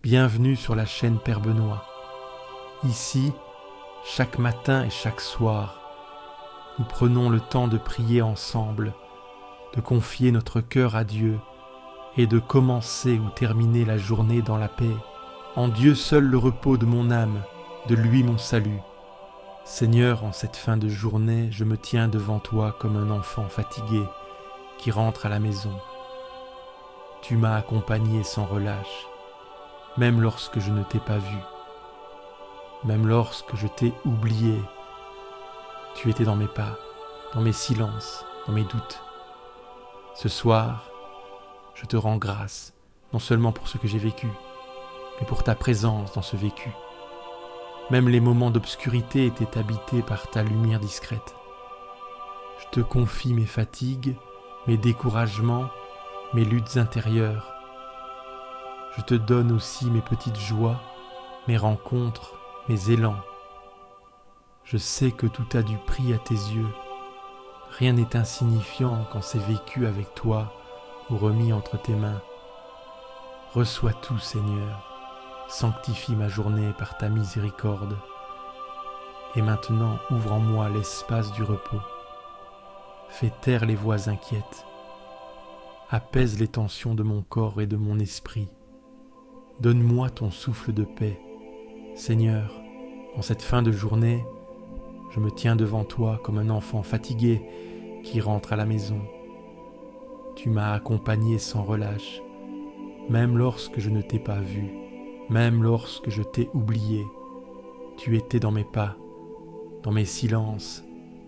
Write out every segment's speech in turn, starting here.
Bienvenue sur la chaîne Père Benoît. Ici, chaque matin et chaque soir, nous prenons le temps de prier ensemble, de confier notre cœur à Dieu et de commencer ou terminer la journée dans la paix. En Dieu seul le repos de mon âme, de lui mon salut. Seigneur, en cette fin de journée, je me tiens devant toi comme un enfant fatigué qui rentre à la maison. Tu m'as accompagné sans relâche, même lorsque je ne t'ai pas vu, même lorsque je t'ai oublié. Tu étais dans mes pas, dans mes silences, dans mes doutes. Ce soir, je te rends grâce, non seulement pour ce que j'ai vécu, mais pour ta présence dans ce vécu. Même les moments d'obscurité étaient habités par ta lumière discrète. Je te confie mes fatigues, mes découragements, mes luttes intérieures. Je te donne aussi mes petites joies, mes rencontres, mes élans. Je sais que tout a du prix à tes yeux. Rien n'est insignifiant quand c'est vécu avec toi ou remis entre tes mains. Reçois tout, Seigneur. Sanctifie ma journée par ta miséricorde. Et maintenant, ouvre en moi l'espace du repos. Fais taire les voix inquiètes. Apaise les tensions de mon corps et de mon esprit. Donne-moi ton souffle de paix. Seigneur, en cette fin de journée, je me tiens devant toi comme un enfant fatigué qui rentre à la maison. Tu m'as accompagné sans relâche, même lorsque je ne t'ai pas vu, même lorsque je t'ai oublié. Tu étais dans mes pas, dans mes silences,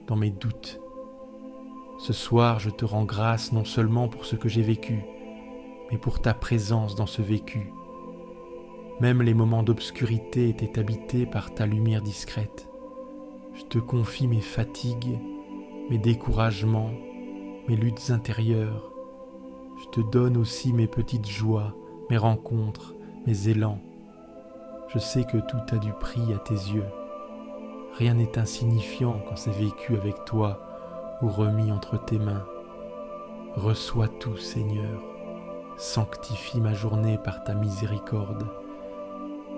dans mes doutes. Ce soir, je te rends grâce non seulement pour ce que j'ai vécu, mais pour ta présence dans ce vécu. Même les moments d'obscurité étaient habités par ta lumière discrète. Je te confie mes fatigues, mes découragements, mes luttes intérieures. Je te donne aussi mes petites joies, mes rencontres, mes élans. Je sais que tout a du prix à tes yeux. Rien n'est insignifiant quand c'est vécu avec toi ou remis entre tes mains. Reçois tout, Seigneur. Sanctifie ma journée par ta miséricorde.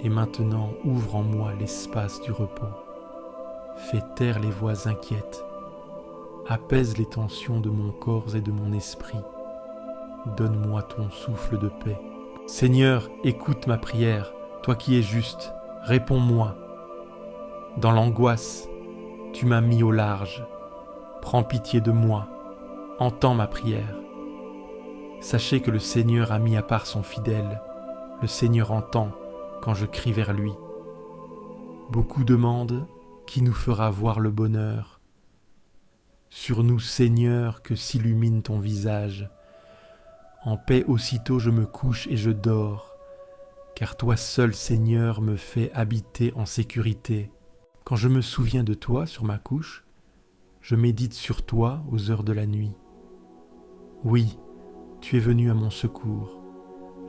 Et maintenant, ouvre en moi l'espace du repos. Fais taire les voix inquiètes. Apaise les tensions de mon corps et de mon esprit. Donne-moi ton souffle de paix. Seigneur, écoute ma prière, toi qui es juste, réponds-moi. Dans l'angoisse, tu m'as mis au large. Prends pitié de moi, entends ma prière. Sachez que le Seigneur a mis à part son fidèle. Le Seigneur entend quand je crie vers lui. Beaucoup demandent qui nous fera voir le bonheur. Sur nous, Seigneur, que s'illumine ton visage. En paix aussitôt je me couche et je dors, car toi seul, Seigneur, me fais habiter en sécurité. Quand je me souviens de toi sur ma couche, je médite sur toi aux heures de la nuit. Oui, tu es venu à mon secours.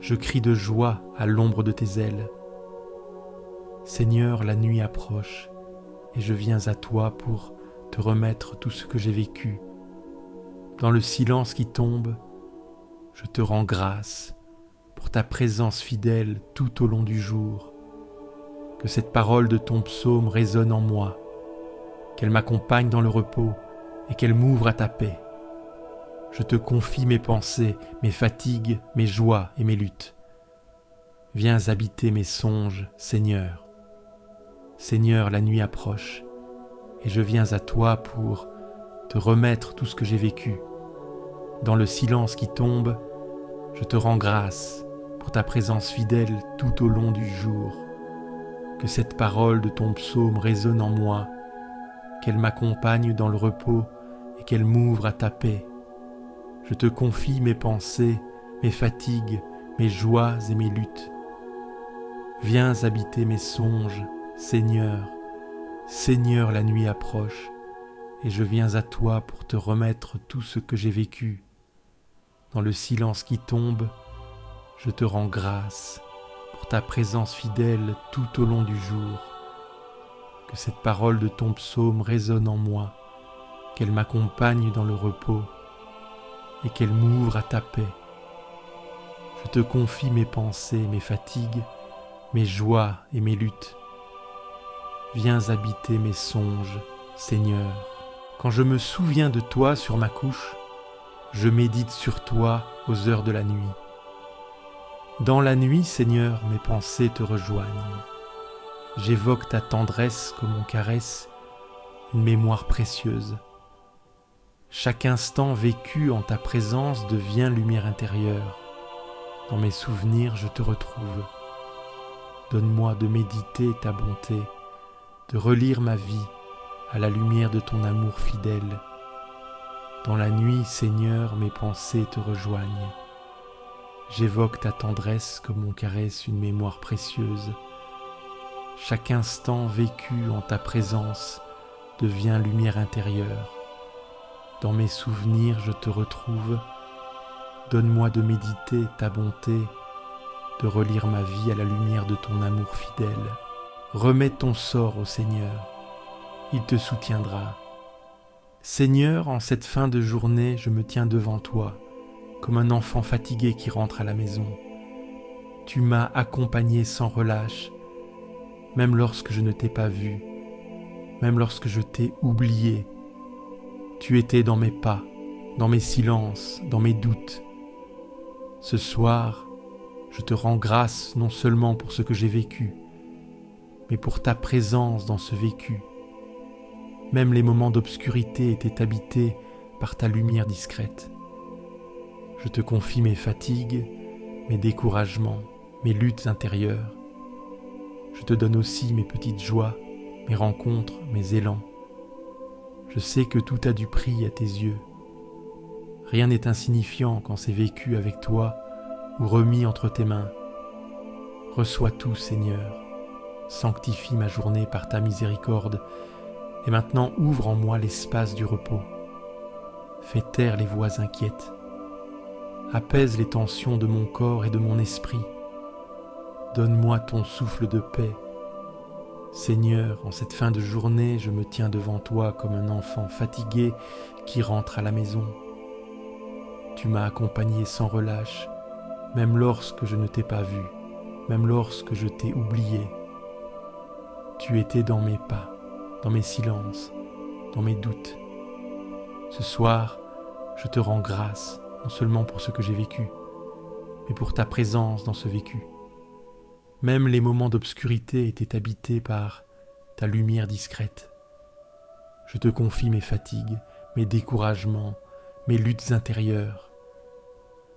Je crie de joie à l'ombre de tes ailes. Seigneur, la nuit approche, et je viens à toi pour te remettre tout ce que j'ai vécu. Dans le silence qui tombe, je te rends grâce pour ta présence fidèle tout au long du jour. Que cette parole de ton psaume résonne en moi, qu'elle m'accompagne dans le repos et qu'elle m'ouvre à ta paix. Je te confie mes pensées, mes fatigues, mes joies et mes luttes. Viens habiter mes songes, Seigneur. Seigneur, la nuit approche, et je viens à toi pour te remettre tout ce que j'ai vécu. Dans le silence qui tombe, je te rends grâce pour ta présence fidèle tout au long du jour. Que cette parole de ton psaume résonne en moi, qu'elle m'accompagne dans le repos et qu'elle m'ouvre à ta paix. Je te confie mes pensées, mes fatigues, mes joies et mes luttes. Viens habiter mes songes, Seigneur. Seigneur, la nuit approche, et je viens à toi pour te remettre tout ce que j'ai vécu. Dans le silence qui tombe, je te rends grâce pour ta présence fidèle tout au long du jour. Que cette parole de ton psaume résonne en moi, qu'elle m'accompagne dans le repos et qu'elle m'ouvre à ta paix. Je te confie mes pensées, mes fatigues, mes joies et mes luttes. Viens habiter mes songes, Seigneur. Quand je me souviens de toi sur ma couche, je médite sur toi aux heures de la nuit. Dans la nuit, Seigneur, mes pensées te rejoignent. J'évoque ta tendresse comme on caresse une mémoire précieuse. Chaque instant vécu en ta présence devient lumière intérieure. Dans mes souvenirs, je te retrouve. Donne-moi de méditer ta bonté, de relire ma vie à la lumière de ton amour fidèle. Dans la nuit, Seigneur, mes pensées te rejoignent. J'évoque ta tendresse comme on caresse une mémoire précieuse. Chaque instant vécu en ta présence devient lumière intérieure. Dans mes souvenirs, je te retrouve. Donne-moi de méditer ta bonté, de relire ma vie à la lumière de ton amour fidèle. Remets ton sort au Seigneur, il te soutiendra. Seigneur, en cette fin de journée, je me tiens devant toi, comme un enfant fatigué qui rentre à la maison. Tu m'as accompagné sans relâche, même lorsque je ne t'ai pas vu, même lorsque je t'ai oublié. Tu étais dans mes pas, dans mes silences, dans mes doutes. Ce soir, je te rends grâce non seulement pour ce que j'ai vécu, mais pour ta présence dans ce vécu. Même les moments d'obscurité étaient habités par ta lumière discrète. Je te confie mes fatigues, mes découragements, mes luttes intérieures. Je te donne aussi mes petites joies, mes rencontres, mes élans. Je sais que tout a du prix à tes yeux. Rien n'est insignifiant quand c'est vécu avec toi ou remis entre tes mains. Reçois tout, Seigneur. Sanctifie ma journée par ta miséricorde et maintenant ouvre en moi l'espace du repos. Fais taire les voix inquiètes. Apaise les tensions de mon corps et de mon esprit. Donne-moi ton souffle de paix. Seigneur, en cette fin de journée, je me tiens devant toi comme un enfant fatigué qui rentre à la maison. Tu m'as accompagné sans relâche, même lorsque je ne t'ai pas vu, même lorsque je t'ai oublié. Tu étais dans mes pas, dans mes silences, dans mes doutes. Ce soir, je te rends grâce, non seulement pour ce que j'ai vécu, mais pour ta présence dans ce vécu. Même les moments d'obscurité étaient habités par ta lumière discrète. Je te confie mes fatigues, mes découragements, mes luttes intérieures.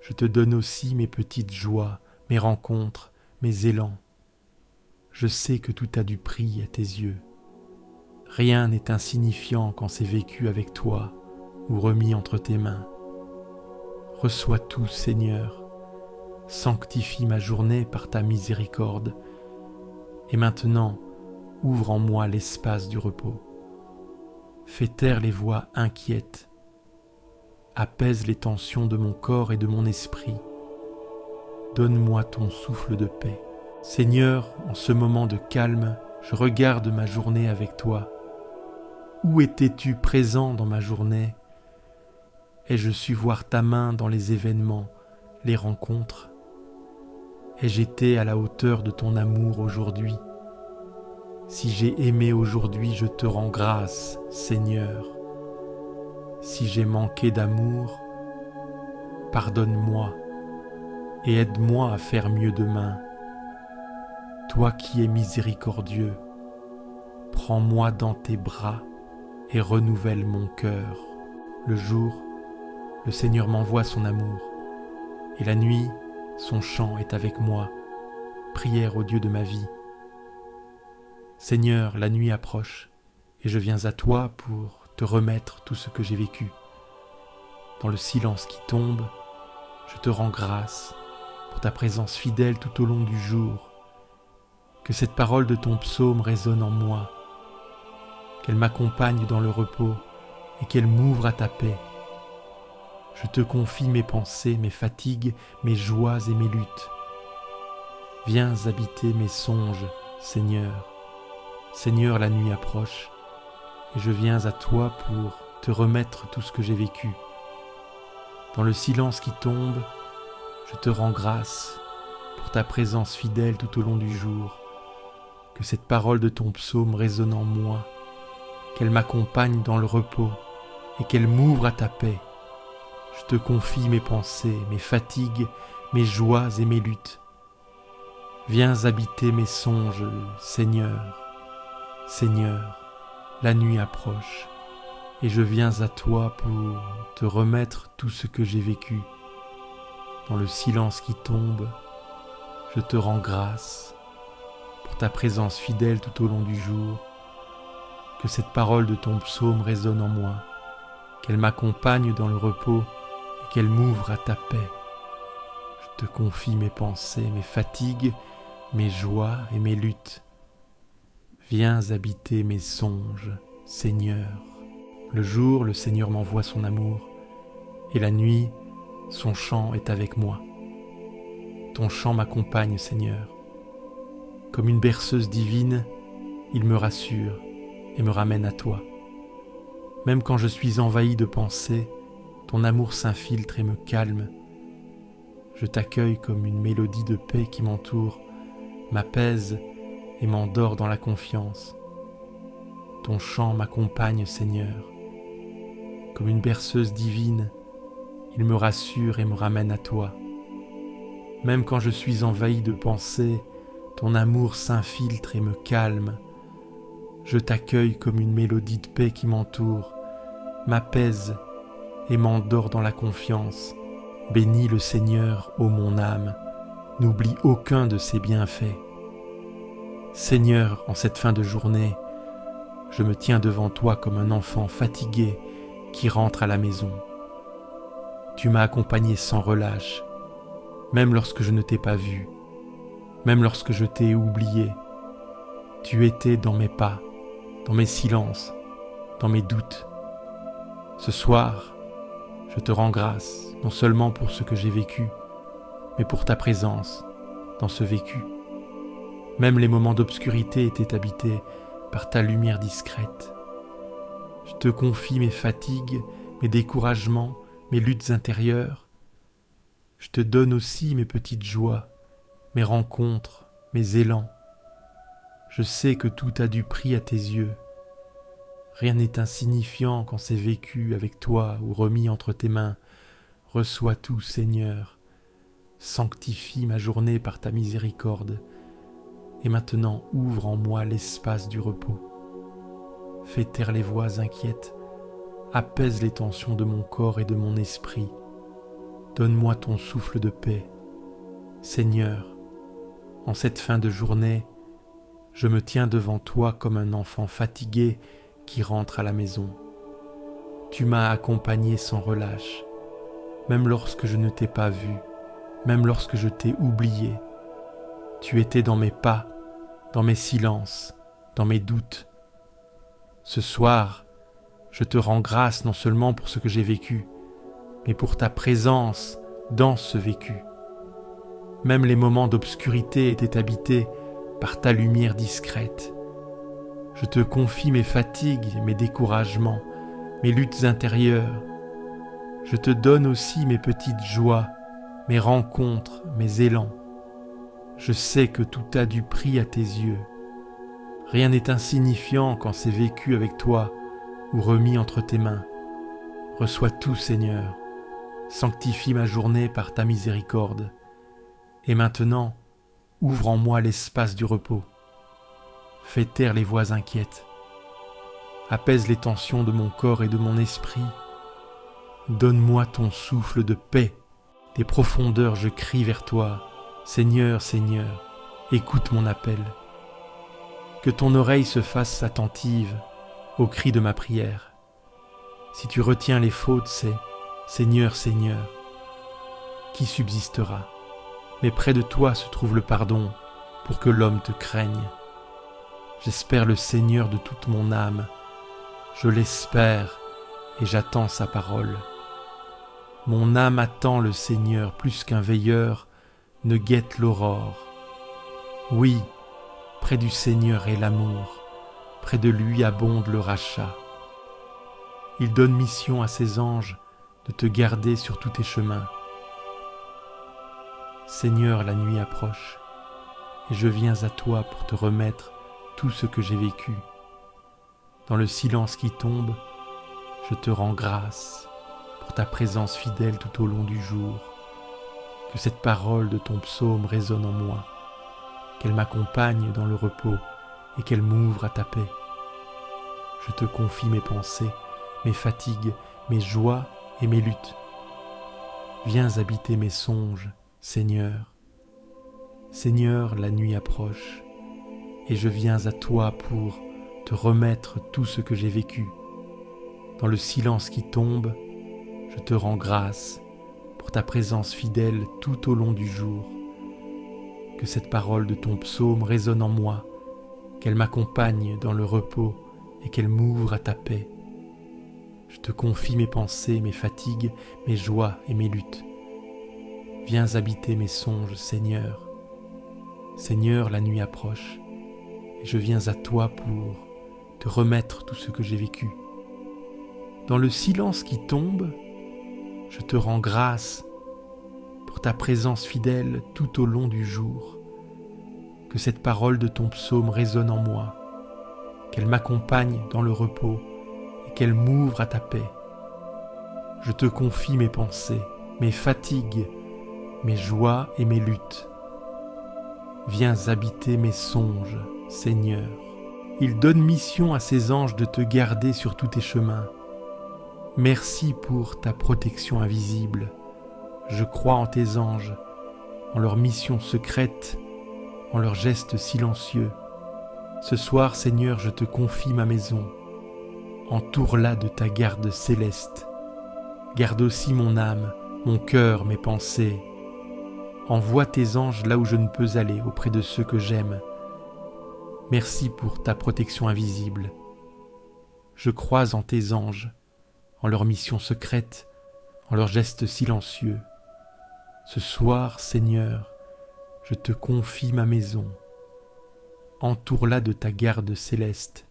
Je te donne aussi mes petites joies, mes rencontres, mes élans. Je sais que tout a du prix à tes yeux. Rien n'est insignifiant quand c'est vécu avec toi ou remis entre tes mains. Reçois tout, Seigneur. Sanctifie ma journée par ta miséricorde. Et maintenant, ouvre en moi l'espace du repos. Fais taire les voix inquiètes. Apaise les tensions de mon corps et de mon esprit. Donne-moi ton souffle de paix. Seigneur, en ce moment de calme, je regarde ma journée avec toi. Où étais-tu présent dans ma journée? Ai-je su voir ta main dans les événements, les rencontres? Ai-je été à la hauteur de ton amour aujourd'hui? Si j'ai aimé aujourd'hui, je te rends grâce, Seigneur. Si j'ai manqué d'amour, pardonne-moi et aide-moi à faire mieux demain. Toi qui es miséricordieux, prends-moi dans tes bras et renouvelle mon cœur. Le jour, le Seigneur m'envoie son amour, et la nuit, son chant est avec moi, prière au Dieu de ma vie. Seigneur, la nuit approche, et je viens à toi pour te remettre tout ce que j'ai vécu. Dans le silence qui tombe, je te rends grâce pour ta présence fidèle tout au long du jour. Que cette parole de ton psaume résonne en moi, qu'elle m'accompagne dans le repos et qu'elle m'ouvre à ta paix. Je te confie mes pensées, mes fatigues, mes joies et mes luttes. Viens habiter mes songes, Seigneur. Seigneur, la nuit approche, et je viens à toi pour te remettre tout ce que j'ai vécu. Dans le silence qui tombe, je te rends grâce pour ta présence fidèle tout au long du jour. Que cette parole de ton psaume résonne en moi, qu'elle m'accompagne dans le repos et qu'elle m'ouvre à ta paix. Je te confie mes pensées, mes fatigues, mes joies et mes luttes. Viens habiter mes songes, Seigneur. Seigneur, la nuit approche, et je viens à toi pour te remettre tout ce que j'ai vécu. Dans le silence qui tombe, je te rends grâce pour ta présence fidèle tout au long du jour. Que cette parole de ton psaume résonne en moi, qu'elle m'accompagne dans le repos et qu'elle m'ouvre à ta paix. Je te confie mes pensées, mes fatigues, mes joies et mes luttes. Viens habiter mes songes, Seigneur. Le jour, le Seigneur m'envoie son amour, et la nuit, son chant est avec moi. Ton chant m'accompagne, Seigneur. Comme une berceuse divine, il me rassure et me ramène à toi. Même quand je suis envahi de pensées, ton amour s'infiltre et me calme. Je t'accueille comme une mélodie de paix qui m'entoure, m'apaise et m'endort dans la confiance. Ton chant m'accompagne, Seigneur. Comme une berceuse divine, il me rassure et me ramène à toi. Même quand je suis envahi de pensées, ton amour s'infiltre et me calme. Je t'accueille comme une mélodie de paix qui m'entoure, m'apaise et m'endort dans la confiance. Bénis le Seigneur, ô mon âme, n'oublie aucun de ses bienfaits. Seigneur, en cette fin de journée, je me tiens devant toi comme un enfant fatigué qui rentre à la maison. Tu m'as accompagné sans relâche, même lorsque je ne t'ai pas vu, même lorsque je t'ai oublié. Tu étais dans mes pas, dans mes silences, dans mes doutes. Ce soir, je te rends grâce, non seulement pour ce que j'ai vécu, mais pour ta présence dans ce vécu. Même les moments d'obscurité étaient habités par ta lumière discrète. Je te confie mes fatigues, mes découragements, mes luttes intérieures. Je te donne aussi mes petites joies, mes rencontres, mes élans. Je sais que tout a du prix à tes yeux. Rien n'est insignifiant quand c'est vécu avec toi ou remis entre tes mains. Reçois tout, Seigneur. Sanctifie ma journée par ta miséricorde. Et maintenant, ouvre en moi l'espace du repos. Fais taire les voix inquiètes. Apaise les tensions de mon corps et de mon esprit. Donne-moi ton souffle de paix. Seigneur, en cette fin de journée, je me tiens devant toi comme un enfant fatigué qui rentre à la maison. Tu m'as accompagné sans relâche, même lorsque je ne t'ai pas vu, même lorsque je t'ai oublié. Tu étais dans mes pas, dans mes silences, dans mes doutes. Ce soir, je te rends grâce non seulement pour ce que j'ai vécu, mais pour ta présence dans ce vécu. Même les moments d'obscurité étaient habités par ta lumière discrète. Je te confie mes fatigues, mes découragements, mes luttes intérieures. Je te donne aussi mes petites joies, mes rencontres, mes élans. Je sais que tout a du prix à tes yeux. Rien n'est insignifiant quand c'est vécu avec toi ou remis entre tes mains. Reçois tout, Seigneur. Sanctifie ma journée par ta miséricorde. Et maintenant, ouvre en moi l'espace du repos. Fais taire les voix inquiètes. Apaise les tensions de mon corps et de mon esprit. Donne-moi ton souffle de paix. Des profondeurs je crie vers toi. Seigneur, Seigneur, écoute mon appel. Que ton oreille se fasse attentive au cri de ma prière. Si tu retiens les fautes, c'est Seigneur, Seigneur, qui subsistera. Mais près de toi se trouve le pardon pour que l'homme te craigne. J'espère le Seigneur de toute mon âme. Je l'espère et j'attends sa parole. Mon âme attend le Seigneur plus qu'un veilleur ne guette l'aurore. Oui, près du Seigneur est l'amour, près de lui abonde le rachat. Il donne mission à ses anges de te garder sur tous tes chemins. Seigneur, la nuit approche, et je viens à toi pour te remettre tout ce que j'ai vécu. Dans le silence qui tombe, je te rends grâce pour ta présence fidèle tout au long du jour. Que cette parole de ton psaume résonne en moi, qu'elle m'accompagne dans le repos et qu'elle m'ouvre à ta paix. Je te confie mes pensées, mes fatigues, mes joies et mes luttes. Viens habiter mes songes, Seigneur. Seigneur, la nuit approche, et je viens à toi pour te remettre tout ce que j'ai vécu. Dans le silence qui tombe, je te rends grâce pour ta présence fidèle tout au long du jour. Que cette parole de ton psaume résonne en moi, qu'elle m'accompagne dans le repos et qu'elle m'ouvre à ta paix. Je te confie mes pensées, mes fatigues, mes joies et mes luttes. Viens habiter mes songes, Seigneur. Seigneur, la nuit approche, et je viens à toi pour te remettre tout ce que j'ai vécu. Dans le silence qui tombe, je te rends grâce pour ta présence fidèle tout au long du jour. Que cette parole de ton psaume résonne en moi, qu'elle m'accompagne dans le repos et qu'elle m'ouvre à ta paix. Je te confie mes pensées, mes fatigues, mes joies et mes luttes. Viens habiter mes songes, Seigneur. Il donne mission à ses anges de te garder sur tous tes chemins. Merci pour ta protection invisible. Je crois en tes anges, en leur mission secrète, en leurs gestes silencieux. Ce soir, Seigneur, je te confie ma maison. Entoure-la de ta garde céleste. Garde aussi mon âme, mon cœur, mes pensées. Envoie tes anges là où je ne peux aller, auprès de ceux que j'aime. Merci pour ta protection invisible. Je crois en tes anges, en leur mission secrète, en leurs gestes silencieux. Ce soir, Seigneur, je te confie ma maison. Entoure-la de ta garde céleste.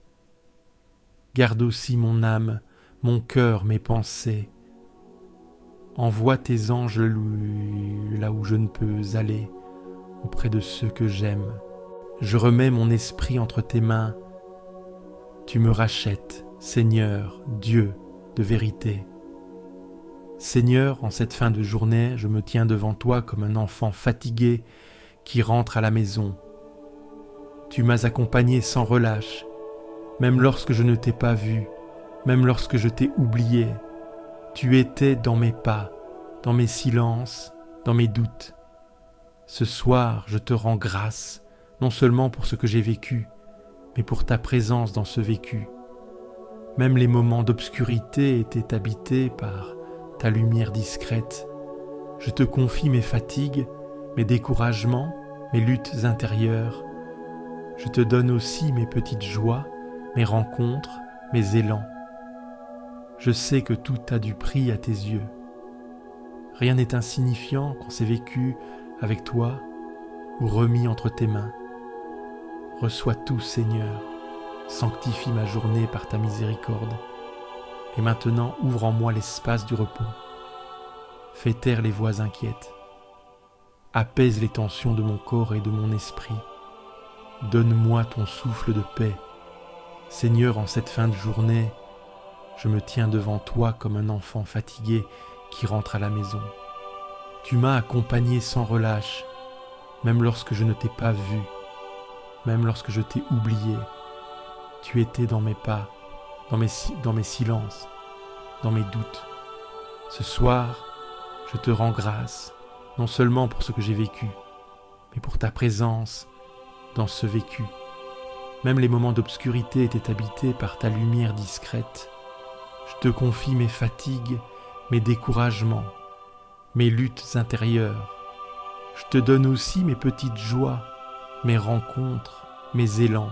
Garde aussi mon âme, mon cœur, mes pensées. Envoie tes anges là où je ne peux aller, auprès de ceux que j'aime. Je remets mon esprit entre tes mains. Tu me rachètes, Seigneur, Dieu de vérité. Seigneur, en cette fin de journée, je me tiens devant toi comme un enfant fatigué qui rentre à la maison. Tu m'as accompagné sans relâche, même lorsque je ne t'ai pas vu, même lorsque je t'ai oublié. Tu étais dans mes pas, dans mes silences, dans mes doutes. Ce soir, je te rends grâce, non seulement pour ce que j'ai vécu, mais pour ta présence dans ce vécu. Même les moments d'obscurité étaient habités par ta lumière discrète. Je te confie mes fatigues, mes découragements, mes luttes intérieures. Je te donne aussi mes petites joies, mes rencontres, mes élans. Je sais que tout a du prix à tes yeux. Rien n'est insignifiant quand c'est vécu avec toi ou remis entre tes mains. Reçois tout, Seigneur. Sanctifie ma journée par ta miséricorde. Et maintenant, ouvre en moi l'espace du repos. Fais taire les voix inquiètes. Apaise les tensions de mon corps et de mon esprit. Donne-moi ton souffle de paix. Seigneur, en cette fin de journée, je me tiens devant toi comme un enfant fatigué qui rentre à la maison. Tu m'as accompagné sans relâche, même lorsque je ne t'ai pas vu, même lorsque je t'ai oublié. Tu étais dans mes pas, dans mes silences, dans mes doutes. Ce soir, je te rends grâce, non seulement pour ce que j'ai vécu, mais pour ta présence dans ce vécu. Même les moments d'obscurité étaient habités par ta lumière discrète. Je te confie mes fatigues, mes découragements, mes luttes intérieures. Je te donne aussi mes petites joies, mes rencontres, mes élans.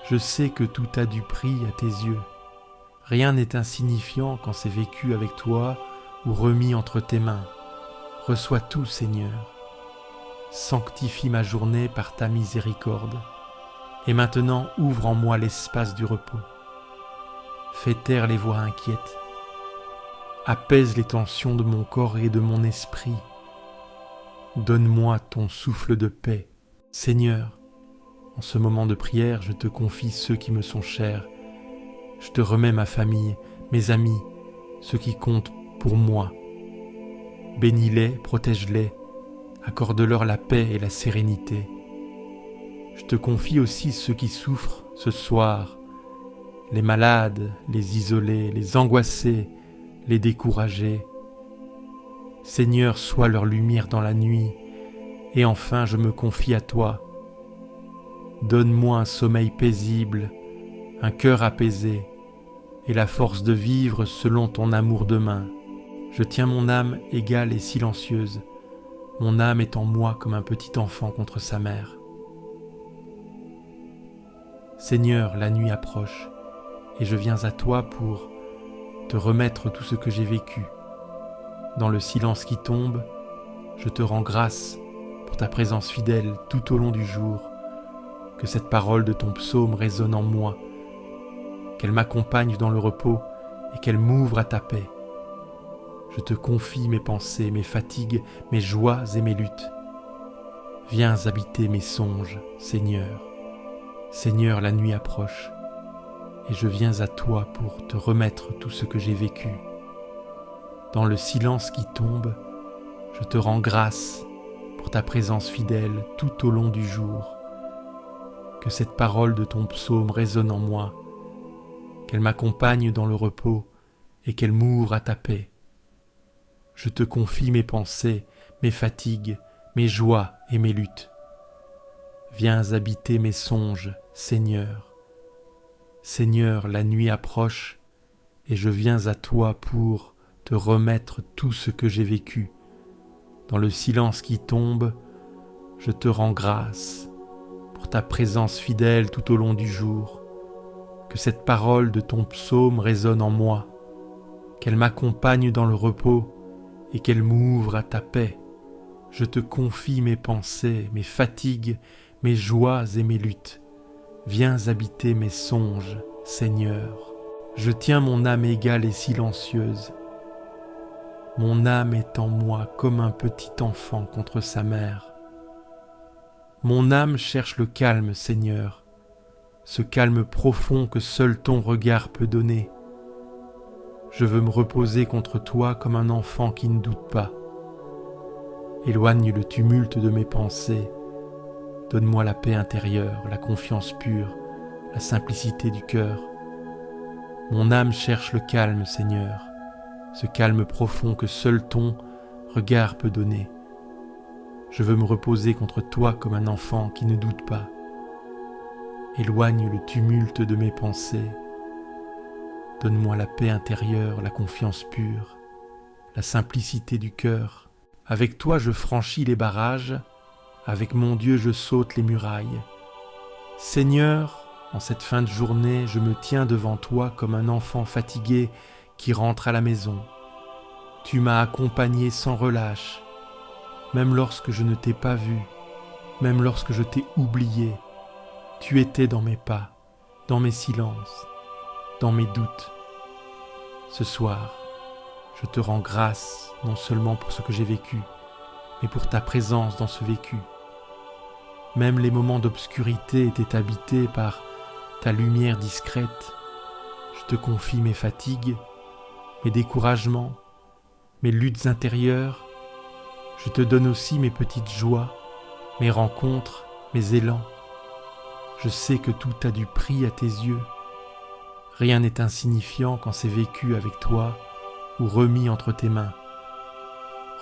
Je sais que tout a du prix à tes yeux. Rien n'est insignifiant quand c'est vécu avec toi ou remis entre tes mains. Reçois tout, Seigneur. Sanctifie ma journée par ta miséricorde. Et maintenant, ouvre en moi l'espace du repos. Fais taire les voix inquiètes. Apaise les tensions de mon corps et de mon esprit. Donne-moi ton souffle de paix. Seigneur, en ce moment de prière, je te confie ceux qui me sont chers. Je te remets ma famille, mes amis, ceux qui comptent pour moi. Bénis-les, protège-les, accorde-leur la paix et la sérénité. Je te confie aussi ceux qui souffrent ce soir, les malades, les isolés, les angoissés, les découragés. Seigneur, sois leur lumière dans la nuit, et enfin je me confie à toi. Donne-moi un sommeil paisible, un cœur apaisé, et la force de vivre selon ton amour demain. Je tiens mon âme égale et silencieuse, mon âme est en moi comme un petit enfant contre sa mère. Seigneur, la nuit approche, et je viens à toi pour te remettre tout ce que j'ai vécu. Dans le silence qui tombe, je te rends grâce pour ta présence fidèle tout au long du jour. Que cette parole de ton psaume résonne en moi, qu'elle m'accompagne dans le repos et qu'elle m'ouvre à ta paix. Je te confie mes pensées, mes fatigues, mes joies et mes luttes. Viens habiter mes songes, Seigneur. Seigneur, la nuit approche, et je viens à toi pour te remettre tout ce que j'ai vécu. Dans le silence qui tombe, je te rends grâce pour ta présence fidèle tout au long du jour. Que cette parole de ton psaume résonne en moi, qu'elle m'accompagne dans le repos et qu'elle m'ouvre à ta paix. Je te confie mes pensées, mes fatigues, mes joies et mes luttes. Viens habiter mes songes, Seigneur. Seigneur, la nuit approche et je viens à toi pour te remettre tout ce que j'ai vécu. Dans le silence qui tombe, je te rends grâce pour ta présence fidèle tout au long du jour. Que cette parole de ton psaume résonne en moi, qu'elle m'accompagne dans le repos et qu'elle m'ouvre à ta paix. Je te confie mes pensées, mes fatigues, mes joies et mes luttes. Viens habiter mes songes, Seigneur. Je tiens mon âme égale et silencieuse. Mon âme est en moi comme un petit enfant contre sa mère. Mon âme cherche le calme, Seigneur, ce calme profond que seul ton regard peut donner. Je veux me reposer contre toi comme un enfant qui ne doute pas. Éloigne le tumulte de mes pensées. Donne-moi la paix intérieure, la confiance pure, la simplicité du cœur. Mon âme cherche le calme, Seigneur, ce calme profond que seul ton regard peut donner. Je veux me reposer contre toi comme un enfant qui ne doute pas. Éloigne le tumulte de mes pensées. Donne-moi la paix intérieure, la confiance pure, la simplicité du cœur. Avec toi je franchis les barrages, avec mon Dieu je saute les murailles. Seigneur, en cette fin de journée, je me tiens devant toi comme un enfant fatigué qui rentre à la maison. Tu m'as accompagné sans relâche, même lorsque je ne t'ai pas vu, même lorsque je t'ai oublié. Tu étais dans mes pas, dans mes silences, dans mes doutes. Ce soir, je te rends grâce non seulement pour ce que j'ai vécu, mais pour ta présence dans ce vécu. Même les moments d'obscurité étaient habités par ta lumière discrète. Je te confie mes fatigues, mes découragements, mes luttes intérieures. Je te donne aussi mes petites joies, mes rencontres, mes élans. Je sais que tout a du prix à tes yeux. Rien n'est insignifiant quand c'est vécu avec toi ou remis entre tes mains.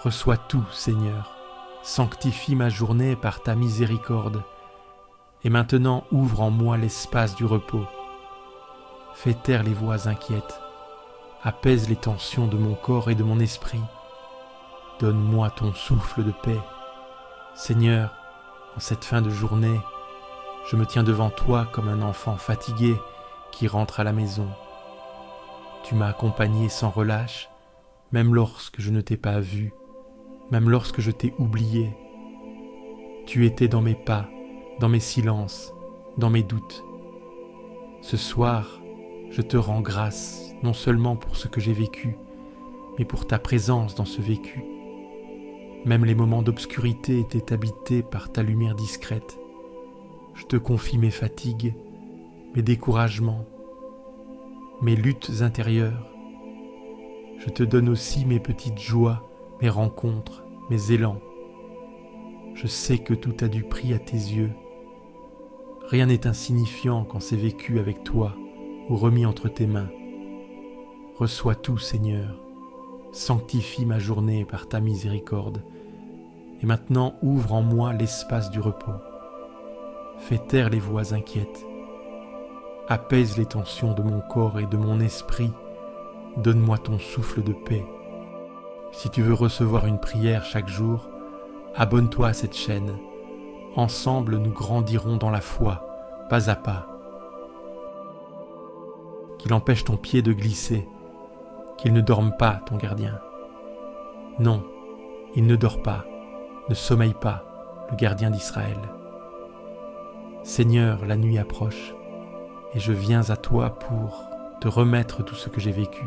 Reçois tout, Seigneur. Sanctifie ma journée par ta miséricorde. Et maintenant ouvre en moi l'espace du repos. Fais taire les voix inquiètes. Apaise les tensions de mon corps et de mon esprit. Donne-moi ton souffle de paix. Seigneur, en cette fin de journée, je me tiens devant toi comme un enfant fatigué qui rentre à la maison. Tu m'as accompagné sans relâche, même lorsque je ne t'ai pas vu, même lorsque je t'ai oublié. Tu étais dans mes pas, dans mes silences, dans mes doutes. Ce soir, je te rends grâce, non seulement pour ce que j'ai vécu, mais pour ta présence dans ce vécu. Même les moments d'obscurité étaient habités par ta lumière discrète. Je te confie mes fatigues, mes découragements, mes luttes intérieures. Je te donne aussi mes petites joies, mes rencontres, mes élans. Je sais que tout a du prix à tes yeux. Rien n'est insignifiant quand c'est vécu avec toi ou remis entre tes mains. Reçois tout, Seigneur. Sanctifie ma journée par ta miséricorde. Et maintenant ouvre en moi l'espace du repos. Fais taire les voix inquiètes. Apaise les tensions de mon corps et de mon esprit. Donne-moi ton souffle de paix. Si tu veux recevoir une prière chaque jour, abonne-toi à cette chaîne. Ensemble, nous grandirons dans la foi, pas à pas. Qu'il empêche ton pied de glisser, qu'il ne dorme pas, ton gardien. Non, il ne dort pas, ne sommeille pas, le gardien d'Israël. Seigneur, la nuit approche, et je viens à toi pour te remettre tout ce que j'ai vécu.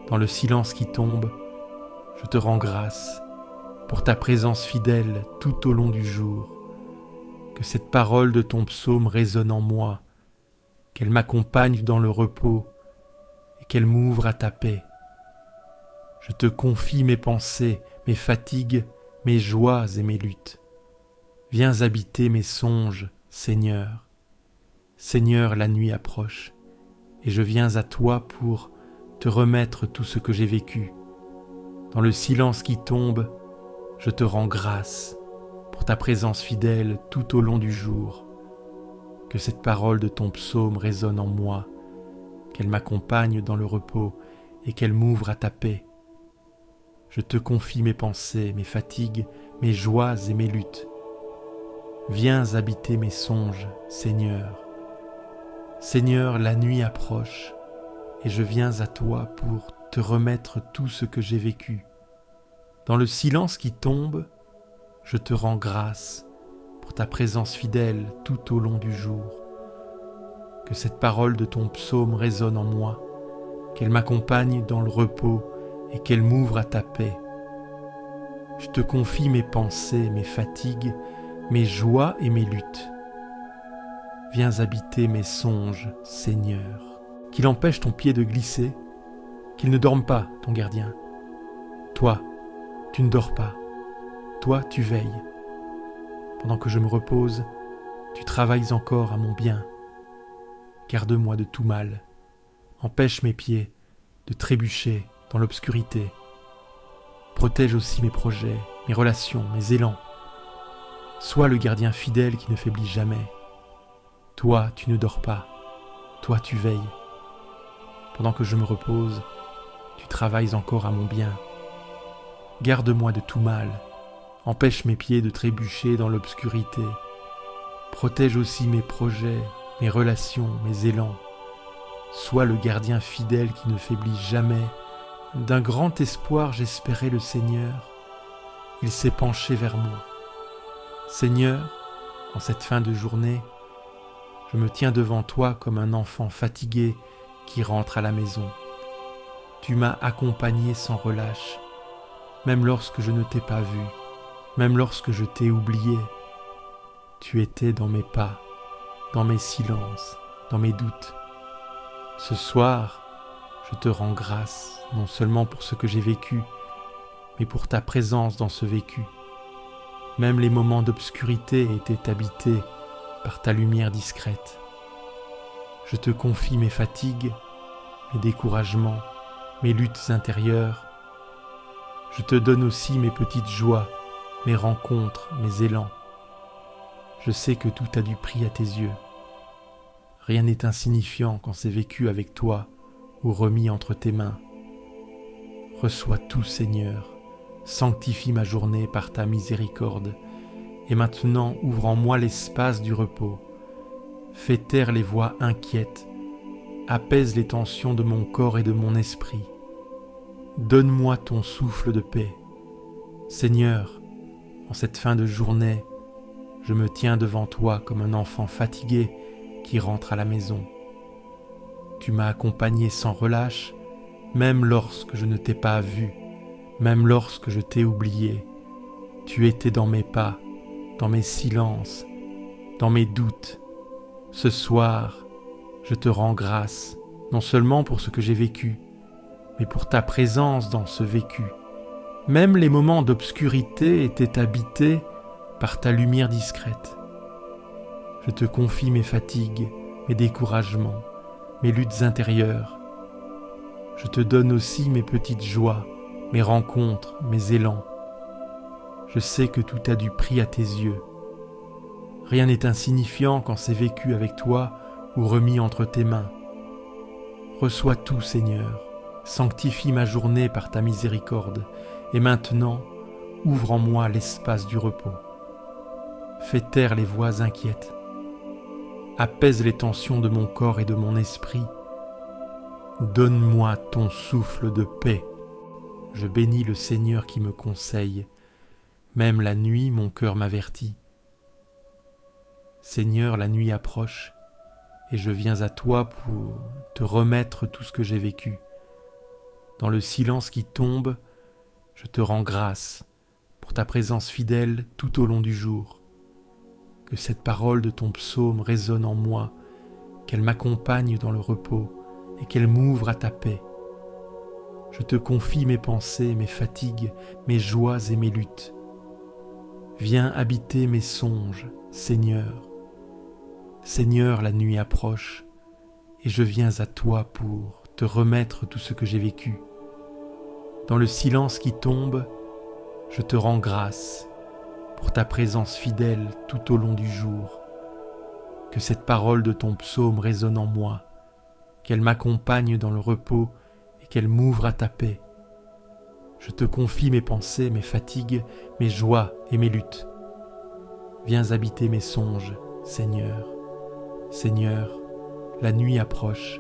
Dans le silence qui tombe, je te rends grâce pour ta présence fidèle tout au long du jour. Que cette parole de ton psaume résonne en moi, qu'elle m'accompagne dans le repos et qu'elle m'ouvre à ta paix. Je te confie mes pensées, mes fatigues, mes joies et mes luttes. Viens habiter mes songes, Seigneur. Seigneur, la nuit approche, et je viens à toi pour te remettre tout ce que j'ai vécu. Dans le silence qui tombe, je te rends grâce pour ta présence fidèle tout au long du jour. Que cette parole de ton psaume résonne en moi, qu'elle m'accompagne dans le repos et qu'elle m'ouvre à ta paix. Je te confie mes pensées, mes fatigues, mes joies et mes luttes. Viens habiter mes songes, Seigneur. Seigneur, la nuit approche, et je viens à toi pour te remettre tout ce que j'ai vécu. Dans le silence qui tombe, je te rends grâce pour ta présence fidèle tout au long du jour. Que cette parole de ton psaume résonne en moi, qu'elle m'accompagne dans le repos et qu'elle m'ouvre à ta paix. Je te confie mes pensées, mes fatigues, mes joies et mes luttes. Viens habiter mes songes, Seigneur. Qu'il empêche ton pied de glisser, qu'il ne dorme pas, ton gardien. Toi, tu ne dors pas. Toi, tu veilles. Pendant que je me repose, tu travailles encore à mon bien. Garde-moi de tout mal. Empêche mes pieds de trébucher dans l'obscurité. Protège aussi mes projets, mes relations, mes élans. Sois le gardien fidèle qui ne faiblit jamais. Toi, tu ne dors pas. Toi, tu veilles. Pendant que je me repose, tu travailles encore à mon bien. Garde-moi de tout mal. Empêche mes pieds de trébucher dans l'obscurité. Protège aussi mes projets, mes relations, mes élans. Sois le gardien fidèle qui ne faiblit jamais. D'un grand espoir j'espérais le Seigneur. Il s'est penché vers moi. Seigneur, en cette fin de journée, je me tiens devant toi comme un enfant fatigué qui rentre à la maison. Tu m'as accompagné sans relâche, même lorsque je ne t'ai pas vu, même lorsque je t'ai oublié. Tu étais dans mes pas, dans mes silences, dans mes doutes. Ce soir, je te rends grâce, non seulement pour ce que j'ai vécu, mais pour ta présence dans ce vécu. Même les moments d'obscurité étaient habités par ta lumière discrète. Je te confie mes fatigues, mes découragements, mes luttes intérieures. Je te donne aussi mes petites joies, mes rencontres, mes élans. Je sais que tout a du prix à tes yeux. Rien n'est insignifiant quand c'est vécu avec toi ou remis entre tes mains. Reçois tout, Seigneur. Sanctifie ma journée par ta miséricorde. Et maintenant ouvre en moi l'espace du repos. Fais taire les voix inquiètes. Apaise les tensions de mon corps et de mon esprit. Donne-moi ton souffle de paix. Seigneur, en cette fin de journée, je me tiens devant toi comme un enfant fatigué qui rentre à la maison. Tu m'as accompagné sans relâche, même lorsque je ne t'ai pas vu, même lorsque je t'ai oublié. Tu étais dans mes pas, dans mes silences, dans mes doutes. Ce soir, je te rends grâce, non seulement pour ce que j'ai vécu, mais pour ta présence dans ce vécu. Même les moments d'obscurité étaient habités par ta lumière discrète. Je te confie mes fatigues, mes découragements, mes luttes intérieures. Je te donne aussi mes petites joies, mes rencontres, mes élans. Je sais que tout a du prix à tes yeux. Rien n'est insignifiant quand c'est vécu avec toi ou remis entre tes mains. Reçois tout, Seigneur. Sanctifie ma journée par ta miséricorde. Et maintenant, ouvre en moi l'espace du repos. Fais taire les voix inquiètes. Apaise les tensions de mon corps et de mon esprit. Donne-moi ton souffle de paix. Je bénis le Seigneur qui me conseille. Même la nuit, mon cœur m'avertit. Seigneur, la nuit approche, et je viens à toi pour te remettre tout ce que j'ai vécu. Dans le silence qui tombe, je te rends grâce pour ta présence fidèle tout au long du jour. Que cette parole de ton psaume résonne en moi, qu'elle m'accompagne dans le repos et qu'elle m'ouvre à ta paix. Je te confie mes pensées, mes fatigues, mes joies et mes luttes. Viens habiter mes songes, Seigneur. Seigneur, la nuit approche, et je viens à toi pour te remettre tout ce que j'ai vécu. Dans le silence qui tombe, je te rends grâce pour ta présence fidèle tout au long du jour. Que cette parole de ton psaume résonne en moi, qu'elle m'accompagne dans le repos et qu'elle m'ouvre à ta paix. Je te confie mes pensées, mes fatigues, mes joies et mes luttes. Viens habiter mes songes, Seigneur. Seigneur, la nuit approche,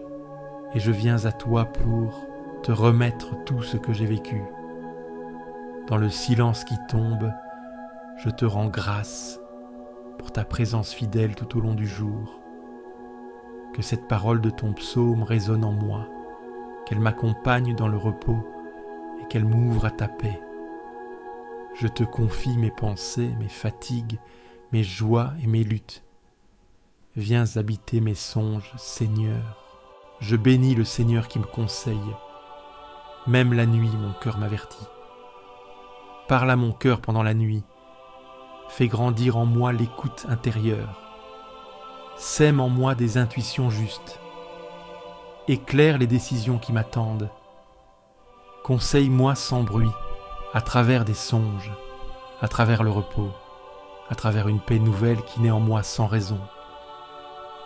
et je viens à toi pour te remettre tout ce que j'ai vécu. Dans le silence qui tombe, je te rends grâce pour ta présence fidèle tout au long du jour. Que cette parole de ton psaume résonne en moi, qu'elle m'accompagne dans le repos et qu'elle m'ouvre à ta paix. Je te confie mes pensées, mes fatigues, mes joies et mes luttes. Viens habiter mes songes, Seigneur. Je bénis le Seigneur qui me conseille. Même la nuit, mon cœur m'avertit. Parle à mon cœur pendant la nuit. Fais grandir en moi l'écoute intérieure. Sème en moi des intuitions justes. Éclaire les décisions qui m'attendent. Conseille-moi sans bruit, à travers des songes, à travers le repos, à travers une paix nouvelle qui naît en moi sans raison.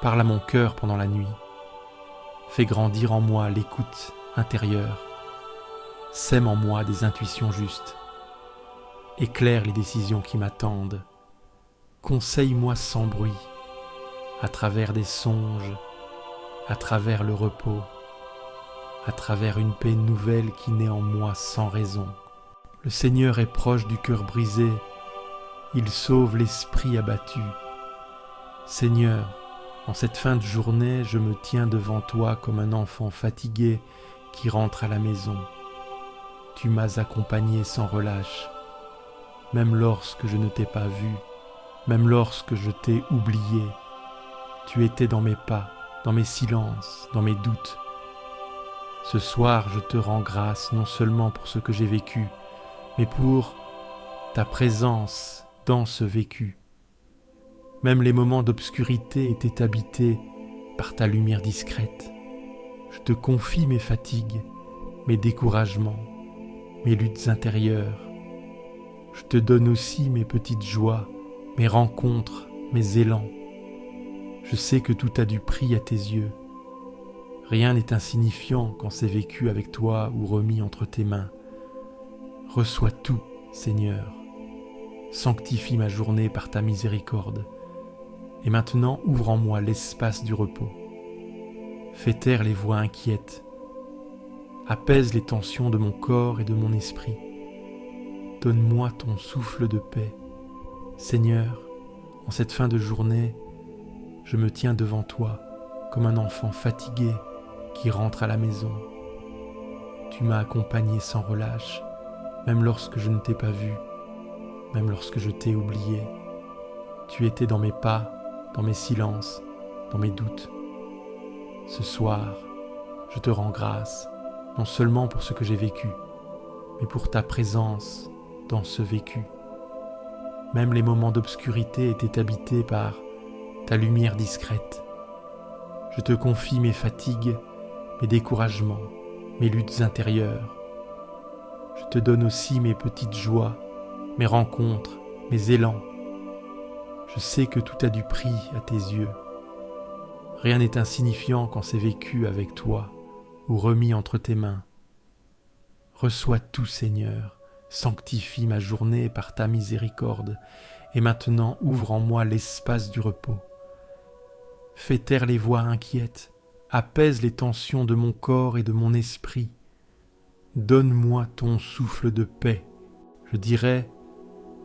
Parle à mon cœur pendant la nuit. Fais grandir en moi l'écoute intérieure. Sème en moi des intuitions justes. Éclaire les décisions qui m'attendent. Conseille-moi sans bruit, à travers des songes, à travers le repos, à travers une paix nouvelle qui naît en moi sans raison. Le Seigneur est proche du cœur brisé, il sauve l'esprit abattu. Seigneur, en cette fin de journée, je me tiens devant toi comme un enfant fatigué qui rentre à la maison. Tu m'as accompagné sans relâche, même lorsque je ne t'ai pas vu, même lorsque je t'ai oublié. Tu étais dans mes pas, dans mes silences, dans mes doutes. Ce soir, je te rends grâce non seulement pour ce que j'ai vécu, mais pour ta présence dans ce vécu. Même les moments d'obscurité étaient habités par ta lumière discrète. Je te confie mes fatigues, mes découragements, mes luttes intérieures. Je te donne aussi mes petites joies, mes rencontres, mes élans. Je sais que tout a du prix à tes yeux. Rien n'est insignifiant quand c'est vécu avec toi ou remis entre tes mains. Reçois tout, Seigneur. Sanctifie ma journée par ta miséricorde. Et maintenant, ouvre en moi l'espace du repos. Fais taire les voix inquiètes. Apaise les tensions de mon corps et de mon esprit. Donne-moi ton souffle de paix. Seigneur, en cette fin de journée, je me tiens devant toi comme un enfant fatigué qui rentre à la maison. Tu m'as accompagné sans relâche, même lorsque je ne t'ai pas vu, même lorsque je t'ai oublié. Tu étais dans mes pas, dans mes silences, dans mes doutes. Ce soir, je te rends grâce, non seulement pour ce que j'ai vécu, mais pour ta présence dans ce vécu. Même les moments d'obscurité étaient habités par ta lumière discrète. Je te confie mes fatigues, mes découragements, mes luttes intérieures. Je te donne aussi mes petites joies, mes rencontres, mes élans. Je sais que tout a du prix à tes yeux. Rien n'est insignifiant quand c'est vécu avec toi ou remis entre tes mains. Reçois tout, Seigneur, sanctifie ma journée par ta miséricorde, et maintenant ouvre en moi l'espace du repos. Fais taire les voix inquiètes, apaise les tensions de mon corps et de mon esprit. Donne-moi ton souffle de paix. Je dirais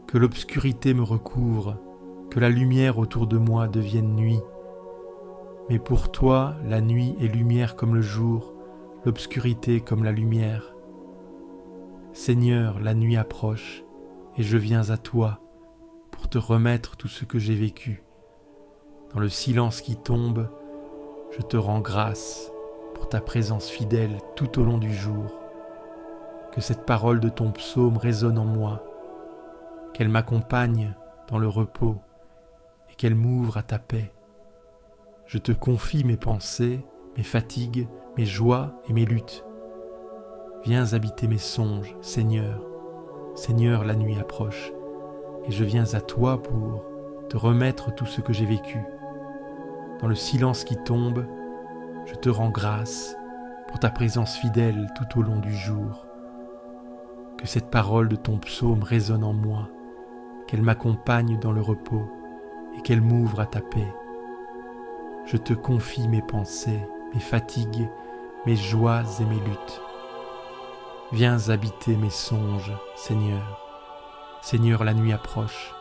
que l'obscurité me recouvre, que la lumière autour de moi devienne nuit. Mais pour toi, la nuit est lumière comme le jour, l'obscurité comme la lumière. Seigneur, la nuit approche, et je viens à toi pour te remettre tout ce que j'ai vécu. Dans le silence qui tombe, je te rends grâce pour ta présence fidèle tout au long du jour. Que cette parole de ton psaume résonne en moi, qu'elle m'accompagne dans le repos et qu'elle m'ouvre à ta paix. Je te confie mes pensées, mes fatigues, mes joies et mes luttes. Viens habiter mes songes, Seigneur. Seigneur, la nuit approche, et je viens à toi pour te remettre tout ce que j'ai vécu. Dans le silence qui tombe, je te rends grâce pour ta présence fidèle tout au long du jour. Que cette parole de ton psaume résonne en moi, qu'elle m'accompagne dans le repos et qu'elle m'ouvre à ta paix. Je te confie mes pensées, mes fatigues, mes joies et mes luttes. Viens habiter mes songes, Seigneur. Seigneur, la nuit approche,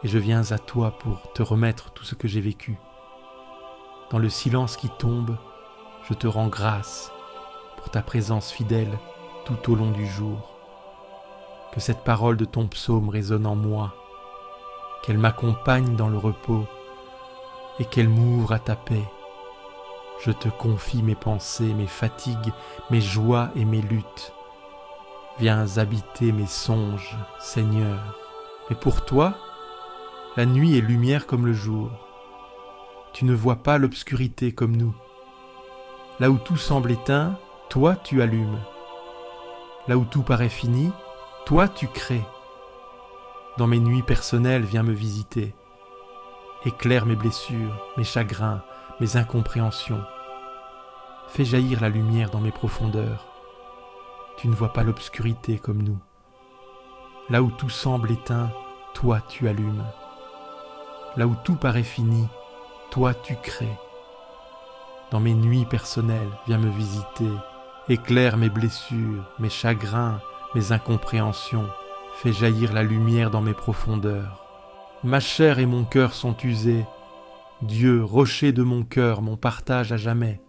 et je viens à toi pour te remettre tout ce que j'ai vécu. Dans le silence qui tombe, je te rends grâce pour ta présence fidèle tout au long du jour. Que cette parole de ton psaume résonne en moi, qu'elle m'accompagne dans le repos et qu'elle m'ouvre à ta paix. Je te confie mes pensées, mes fatigues, mes joies et mes luttes. Viens habiter mes songes, Seigneur. Mais pour toi, la nuit est lumière comme le jour. Tu ne vois pas l'obscurité comme nous. Là où tout semble éteint, toi tu allumes. Là où tout paraît fini, toi tu crées. Dans mes nuits personnelles, viens me visiter. Éclaire mes blessures, mes chagrins, mes incompréhensions. Fais jaillir la lumière dans mes profondeurs. Tu ne vois pas l'obscurité comme nous. Là où tout semble éteint, toi tu allumes. Là où tout paraît fini, toi tu crées. Dans mes nuits personnelles, viens me visiter. Éclaire mes blessures, mes chagrins, mes incompréhensions. Fais jaillir la lumière dans mes profondeurs. Ma chair et mon cœur sont usés. Dieu, rocher de mon cœur, mon partage à jamais.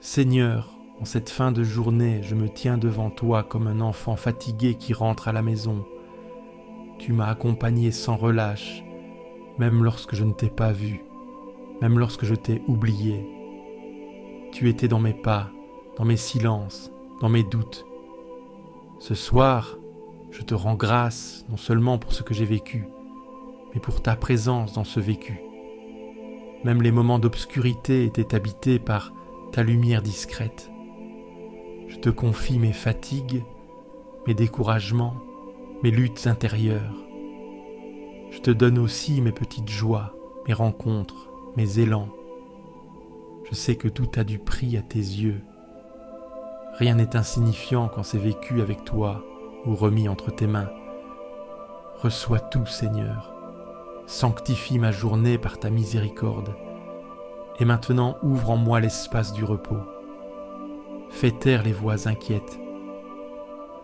Seigneur, en cette fin de journée, je me tiens devant toi comme un enfant fatigué qui rentre à la maison. Tu m'as accompagné sans relâche, même lorsque je ne t'ai pas vu, même lorsque je t'ai oublié. Tu étais dans mes pas, dans mes silences, dans mes doutes. Ce soir, je te rends grâce non seulement pour ce que j'ai vécu, mais pour ta présence dans ce vécu. Même les moments d'obscurité étaient habités par ta lumière discrète. Je te confie mes fatigues, mes découragements, mes luttes intérieures. Je te donne aussi mes petites joies, mes rencontres, mes élans. Je sais que tout a du prix à tes yeux. Rien n'est insignifiant quand c'est vécu avec toi ou remis entre tes mains. Reçois tout, Seigneur. Sanctifie ma journée par ta miséricorde. Et maintenant ouvre en moi l'espace du repos. Fais taire les voix inquiètes.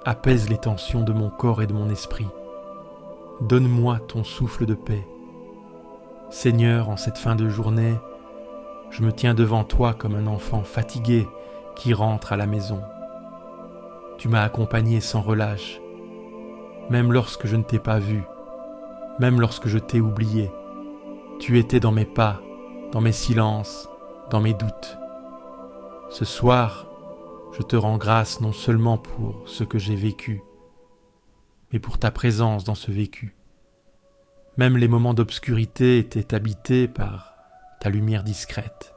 Apaise les tensions de mon corps et de mon esprit. Donne-moi ton souffle de paix. Seigneur, en cette fin de journée, je me tiens devant toi comme un enfant fatigué qui rentre à la maison. Tu m'as accompagné sans relâche. même lorsque je ne t'ai pas vu, même lorsque je t'ai oublié. Tu étais dans mes pas, dans mes silences, dans mes doutes. Ce soir, je te rends grâce non seulement pour ce que j'ai vécu, mais pour ta présence dans ce vécu. Même les moments d'obscurité étaient habités par ta lumière discrète.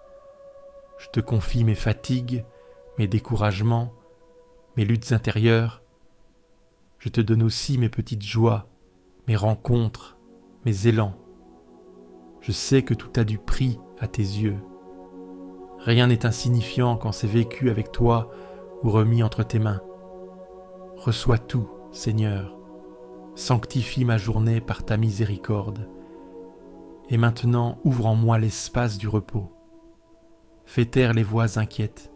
Je te confie mes fatigues, mes découragements, mes luttes intérieures. Je te donne aussi mes petites joies, mes rencontres, mes élans. Je sais que tout a du prix à tes yeux. Rien n'est insignifiant quand c'est vécu avec toi ou remis entre tes mains. Reçois tout, Seigneur. Sanctifie ma journée par ta miséricorde. Et maintenant, ouvre en moi l'espace du repos. Fais taire les voix inquiètes.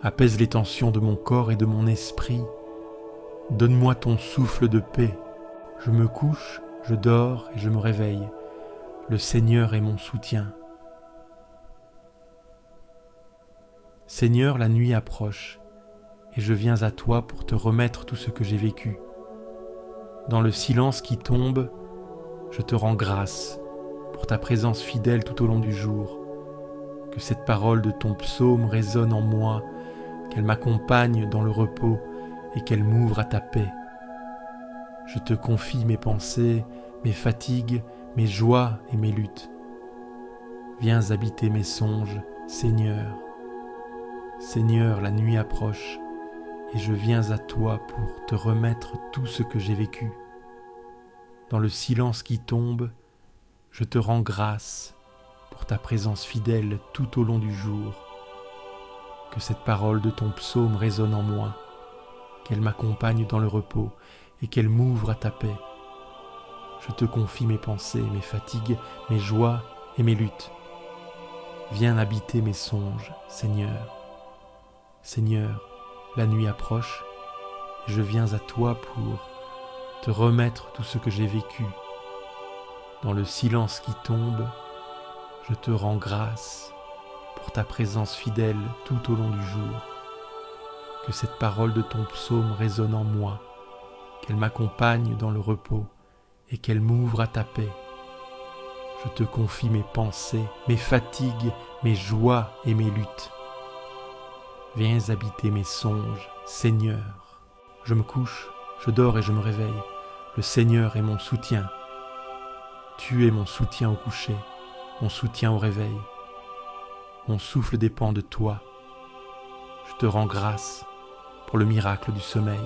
Apaise les tensions de mon corps et de mon esprit. Donne-moi ton souffle de paix. Je me couche, je dors et je me réveille. Le Seigneur est mon soutien. Seigneur, la nuit approche, et je viens à toi pour te remettre tout ce que j'ai vécu. Dans le silence qui tombe, je te rends grâce pour ta présence fidèle tout au long du jour. Que cette parole de ton psaume résonne en moi, qu'elle m'accompagne dans le repos et qu'elle m'ouvre à ta paix. Je te confie mes pensées, mes fatigues, mes joies et mes luttes. Viens habiter mes songes, Seigneur. Seigneur, la nuit approche, et je viens à toi pour te remettre tout ce que j'ai vécu. Dans le silence qui tombe, je te rends grâce pour ta présence fidèle tout au long du jour. Que cette parole de ton psaume résonne en moi, qu'elle m'accompagne dans le repos et qu'elle m'ouvre à ta paix. Je te confie mes pensées, mes fatigues, mes joies et mes luttes. Viens habiter mes songes, Seigneur. Seigneur, la nuit approche, et je viens à toi pour te remettre tout ce que j'ai vécu. Dans le silence qui tombe, je te rends grâce pour ta présence fidèle tout au long du jour. Que cette parole de ton psaume résonne en moi, qu'elle m'accompagne dans le repos et qu'elle m'ouvre à ta paix. Je te confie mes pensées, mes fatigues, mes joies et mes luttes. Viens habiter mes songes, Seigneur. Je me couche, je dors et je me réveille. Le Seigneur est mon soutien. Tu es mon soutien au coucher, mon soutien au réveil. Mon souffle dépend de toi. Je te rends grâce pour le miracle du sommeil,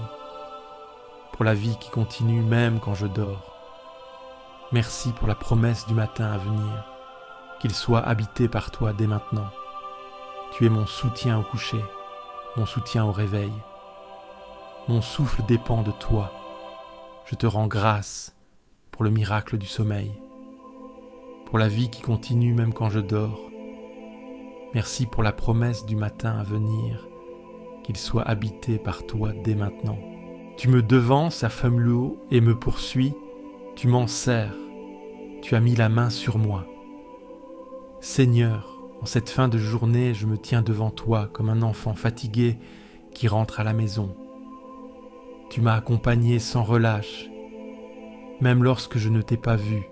pour la vie qui continue même quand je dors. Merci pour la promesse du matin à venir, qu'il soit habité par toi dès maintenant. Tu es mon soutien au coucher, mon soutien au réveil. Mon souffle dépend de toi. Je te rends grâce pour le miracle du sommeil, pour la vie qui continue même quand je dors. Merci pour la promesse du matin à venir, qu'il soit habité par toi dès maintenant. Tu me devances à femme-l'eau et me poursuis, tu m'en sers, tu as mis la main sur moi. Seigneur, en cette fin de journée, je me tiens devant toi comme un enfant fatigué qui rentre à la maison. Tu m'as accompagné sans relâche, même lorsque je ne t'ai pas vu,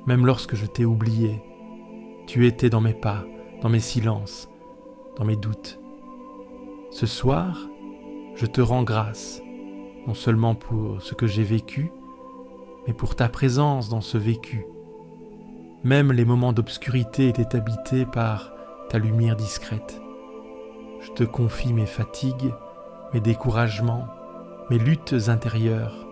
même lorsque je t'ai oublié. Tu étais dans mes pas, dans mes silences, dans mes doutes. Ce soir, je te rends grâce, non seulement pour ce que j'ai vécu, mais pour ta présence dans ce vécu. Même les moments d'obscurité étaient habités par ta lumière discrète. Je te confie mes fatigues, mes découragements, mes luttes intérieures.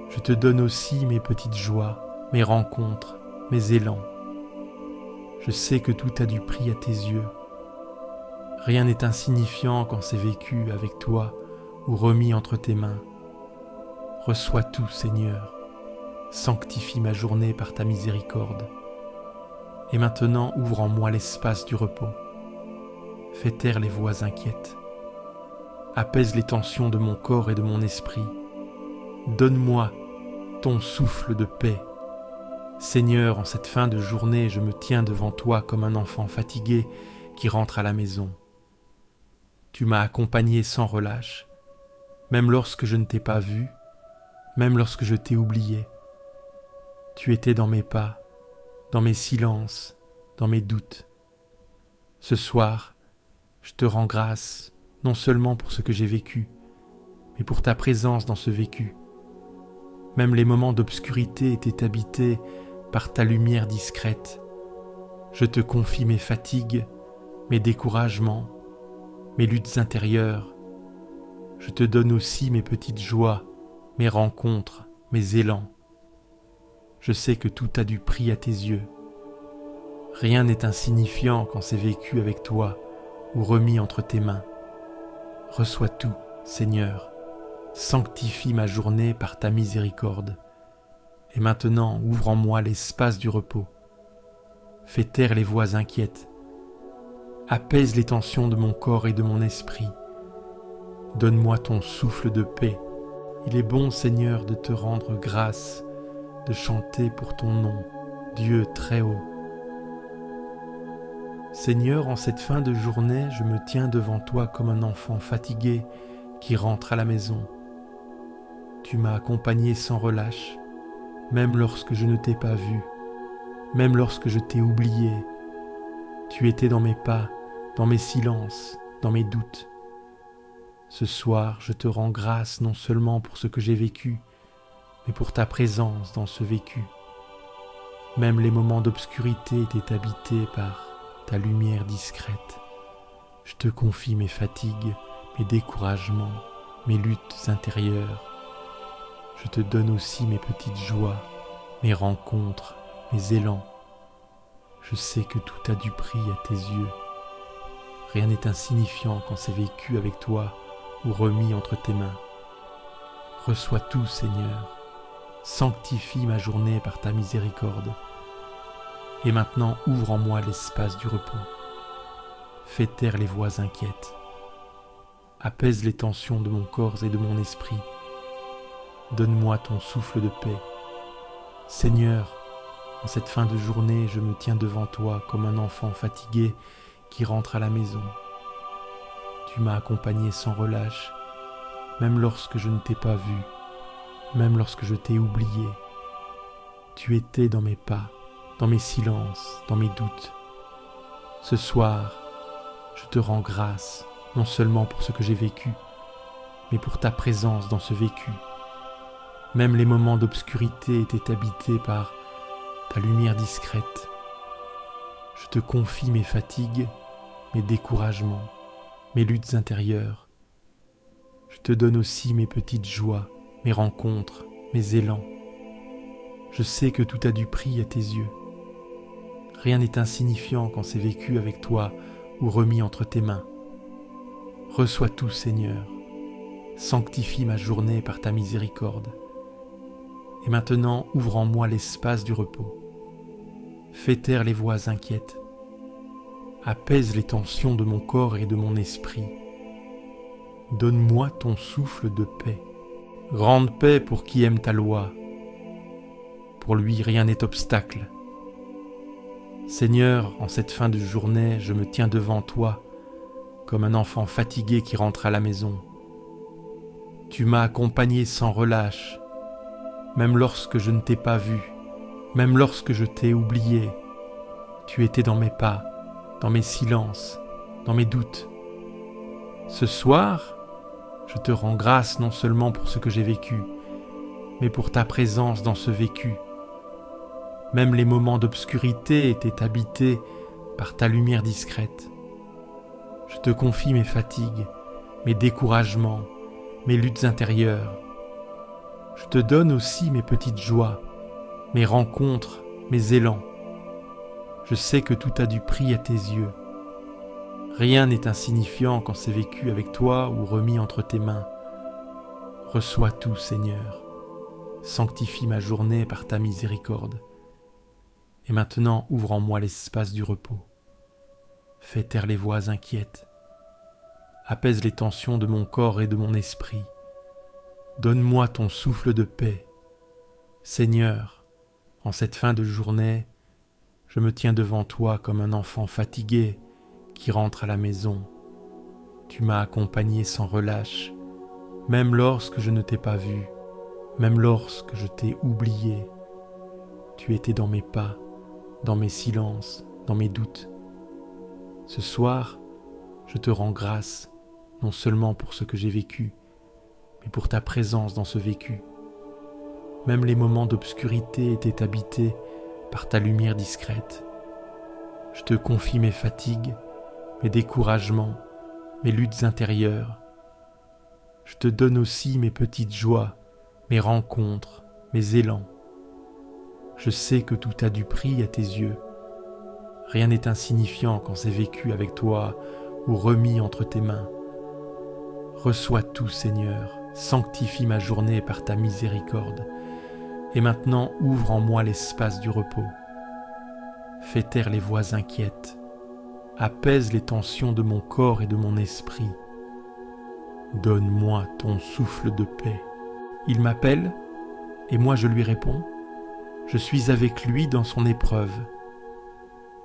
Je te donne aussi mes petites joies, mes rencontres, mes élans. Je sais que tout a du prix à tes yeux. Rien n'est insignifiant quand c'est vécu avec toi ou remis entre tes mains. Reçois tout, Seigneur. Sanctifie ma journée par ta miséricorde. Et maintenant, ouvre en moi l'espace du repos. Fais taire les voix inquiètes. Apaise les tensions de mon corps et de mon esprit. Donne-moi ton souffle de paix. Seigneur, en cette fin de journée, je me tiens devant toi comme un enfant fatigué qui rentre à la maison. Tu m'as accompagné sans relâche, même lorsque je ne t'ai pas vu, même lorsque je t'ai oublié. Tu étais dans mes pas, dans mes silences, dans mes doutes. Ce soir, je te rends grâce, non seulement pour ce que j'ai vécu, mais pour ta présence dans ce vécu. Même les moments d'obscurité étaient habités par ta lumière discrète. Je te confie mes fatigues, mes découragements, mes luttes intérieures. Je te donne aussi mes petites joies, mes rencontres, mes élans. Je sais que tout a du prix à tes yeux. Rien n'est insignifiant quand c'est vécu avec toi ou remis entre tes mains. Reçois tout, Seigneur. Sanctifie ma journée par ta miséricorde. Et maintenant, ouvre en moi l'espace du repos. Fais taire les voix inquiètes. Apaise les tensions de mon corps et de mon esprit. Donne-moi ton souffle de paix. Il est bon, Seigneur, de te rendre grâce, de chanter pour ton nom, Dieu très haut. Seigneur, en cette fin de journée, je me tiens devant toi comme un enfant fatigué qui rentre à la maison. Tu m'as accompagné sans relâche, même lorsque je ne t'ai pas vu, même lorsque je t'ai oublié. Tu étais dans mes pas, dans mes silences, dans mes doutes. Ce soir, je te rends grâce non seulement pour ce que j'ai vécu, mais pour ta présence dans ce vécu. Même les moments d'obscurité étaient habités par ta lumière discrète. Je te confie mes fatigues, mes découragements, mes luttes intérieures. Je te donne aussi mes petites joies, mes rencontres, mes élans. Je sais que tout a du prix à tes yeux. Rien n'est insignifiant quand c'est vécu avec toi ou remis entre tes mains. Reçois tout, Seigneur. Sanctifie ma journée par ta miséricorde. Et maintenant, ouvre en moi l'espace du repos. Fais taire les voix inquiètes. Apaise les tensions de mon corps et de mon esprit. Donne-moi ton souffle de paix. Seigneur, en cette fin de journée, je me tiens devant toi comme un enfant fatigué qui rentre à la maison. Tu m'as accompagné sans relâche, même lorsque je ne t'ai pas vu, même lorsque je t'ai oublié. Tu étais dans mes pas, dans mes silences, dans mes doutes. Ce soir, je te rends grâce, non seulement pour ce que j'ai vécu, mais pour ta présence dans ce vécu. Même les moments d'obscurité étaient habités par ta lumière discrète. Je te confie mes fatigues, mes découragements, mes luttes intérieures. Je te donne aussi mes petites joies, mes rencontres, mes élans. Je sais que tout a du prix à tes yeux. Rien n'est insignifiant quand c'est vécu avec toi ou remis entre tes mains. Reçois tout, Seigneur. Sanctifie ma journée par ta miséricorde. Et maintenant, ouvre en moi l'espace du repos. Fais taire les voix inquiètes. Apaise les tensions de mon corps et de mon esprit. Donne-moi ton souffle de paix. Grande paix pour qui aime ta loi. Pour lui, rien n'est obstacle. Seigneur, en cette fin de journée, je me tiens devant toi comme un enfant fatigué qui rentre à la maison. Tu m'as accompagné sans relâche, même lorsque je ne t'ai pas vu, même lorsque je t'ai oublié. Tu étais dans mes pas, dans mes silences, dans mes doutes. Ce soir, je te rends grâce non seulement pour ce que j'ai vécu, mais pour ta présence dans ce vécu. Même les moments d'obscurité étaient habités par ta lumière discrète. Je te confie mes fatigues, mes découragements, mes luttes intérieures. Je te donne aussi mes petites joies, mes rencontres, mes élans. Je sais que tout a du prix à tes yeux. Rien n'est insignifiant quand c'est vécu avec toi ou remis entre tes mains. Reçois tout, Seigneur. Sanctifie ma journée par ta miséricorde. Et maintenant, ouvre en moi l'espace du repos. Fais taire les voix inquiètes. Apaise les tensions de mon corps et de mon esprit. Donne-moi ton souffle de paix. Seigneur, en cette fin de journée, je me tiens devant toi comme un enfant fatigué qui rentre à la maison. Tu m'as accompagné sans relâche, même lorsque je ne t'ai pas vu, Même lorsque je t'ai oublié, tu étais dans mes pas, dans mes silences, dans mes doutes. Ce soir, je te rends grâce, non seulement pour ce que j'ai vécu, mais pour ta présence dans ce vécu. Même les moments d'obscurité étaient habités par ta lumière discrète. Je te confie mes fatigues, mes découragements, mes luttes intérieures. Je te donne aussi mes petites joies, mes rencontres, mes élans. Je sais que tout a du prix à tes yeux. Rien n'est insignifiant quand c'est vécu avec toi ou remis entre tes mains. Reçois tout, Seigneur, sanctifie ma journée par ta miséricorde, et maintenant ouvre en moi l'espace du repos. Fais taire les voix inquiètes, apaise les tensions de mon corps et de mon esprit. Donne-moi ton souffle de paix. Il m'appelle, et moi je lui réponds. Je suis avec lui dans son épreuve.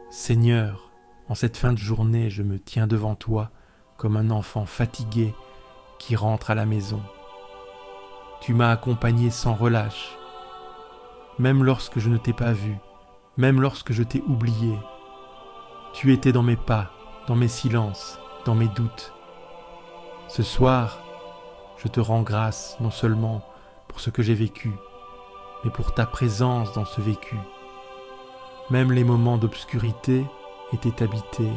Seigneur, en cette fin de journée, je me tiens devant toi comme un enfant fatigué qui rentre à la maison. Tu m'as accompagné sans relâche, même lorsque je ne t'ai pas vu, même lorsque je t'ai oublié. Tu étais dans mes pas, dans mes silences, dans mes doutes. Ce soir, je te rends grâce non seulement pour ce que j'ai vécu, mais pour ta présence dans ce vécu. Même les moments d'obscurité étaient habités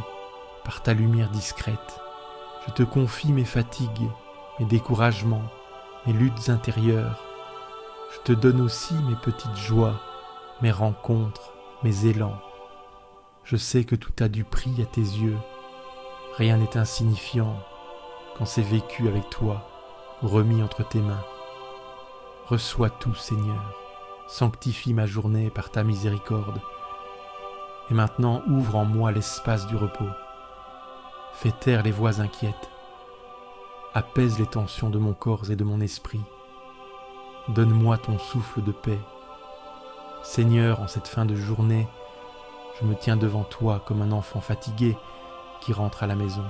par ta lumière discrète. Je te confie mes fatigues, mes découragements, mes luttes intérieures. Je te donne aussi mes petites joies, mes rencontres, mes élans. Je sais que tout a du prix à tes yeux. Rien n'est insignifiant quand c'est vécu avec toi ou remis entre tes mains. Reçois tout, Seigneur. Sanctifie ma journée par ta miséricorde. Et maintenant ouvre en moi l'espace du repos. Fais taire les voix inquiètes. Apaise les tensions de mon corps et de mon esprit. Donne-moi ton souffle de paix. Seigneur, en cette fin de journée, je me tiens devant toi comme un enfant fatigué qui rentre à la maison.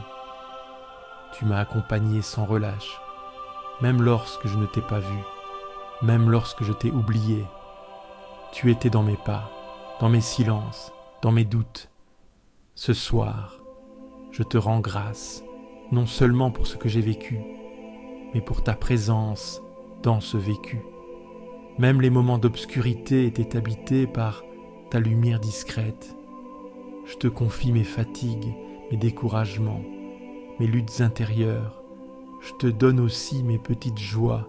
Tu m'as accompagné sans relâche, même lorsque je ne t'ai pas vu, même lorsque je t'ai oublié. Tu étais dans mes pas, dans mes silences, dans mes doutes. Ce soir, je te rends grâce, non seulement pour ce que j'ai vécu, mais pour ta présence dans ce vécu. Même les moments d'obscurité étaient habités par ta lumière discrète. Je te confie mes fatigues, mes découragements, mes luttes intérieures. Je te donne aussi mes petites joies,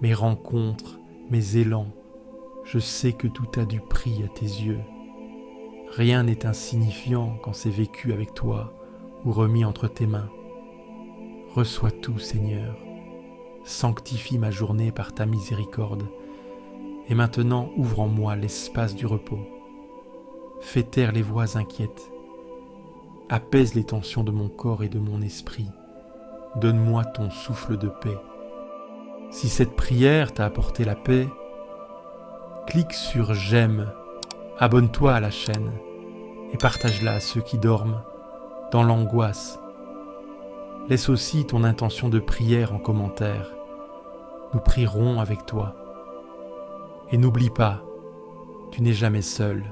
mes rencontres, mes élans. Je sais que tout a du prix à tes yeux. Rien n'est insignifiant quand c'est vécu avec toi ou remis entre tes mains. Reçois tout, Seigneur. Sanctifie ma journée par ta miséricorde. Et maintenant ouvre en moi l'espace du repos. Fais taire les voix inquiètes. Apaise les tensions de mon corps et de mon esprit. Donne-moi ton souffle de paix. Si cette prière t'a apporté la paix, clique sur j'aime, abonne-toi à la chaîne et partage-la à ceux qui dorment dans l'angoisse. Laisse aussi ton intention de prière en commentaire. Nous prierons avec toi. Et n'oublie pas, tu n'es jamais seul.